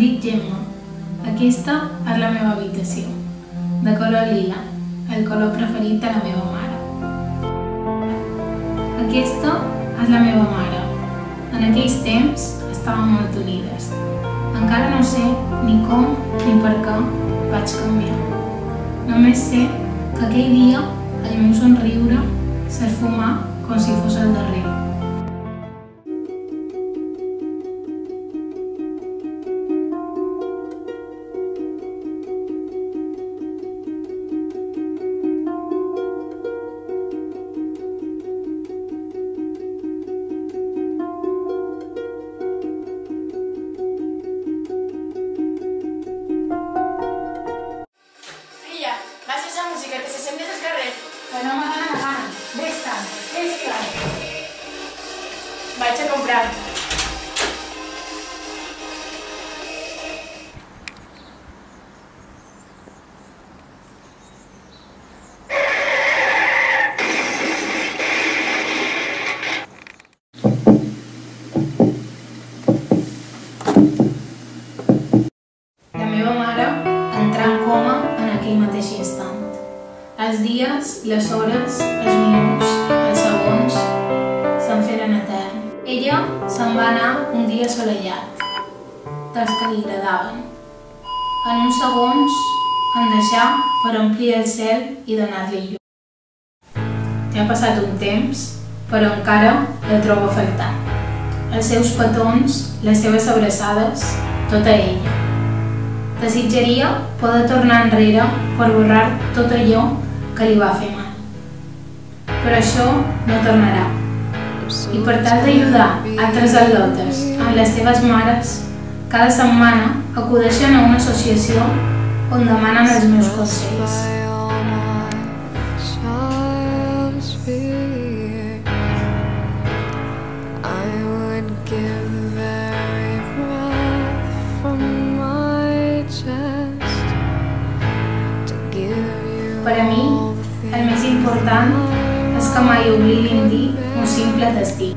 dic Gemma. Aquesta és la meva habitació, de color lila, el color preferit de la meva mare. Aquesta és la meva mare. En aquells temps estàvem molt unides. Encara no sé ni com ni per què vaig canviar. Només sé que aquell dia el meu somriure s'esfumà com si fos el darrer. Baixes la música, que se sent des del carrer. Que no m'ha donat la gana. Vés-te'n, vés-te'n. Vaig a comprar. La meva mare entrà en coma en aquell mateix instant. Els dies, les hores, els minuts, els segons se'n feren etern. Ella se'n va anar un dia assolellat, dels que li agradaven. En uns segons en deixà per omplir el cel i donar-li llum. Ja ha passat un temps, però encara la trobo a faltar. Els seus petons, les seves abraçades, tota ella. Desitjaria poder tornar enrere per borrar tot allò que li va fer mal. Però això no tornarà. I per tal d'ajudar altres al·lotes amb les seves mares, cada setmana acudeixen a una associació on demanen els meus consells. Per a mi, el més important és que mai oblidin dir un simple destí.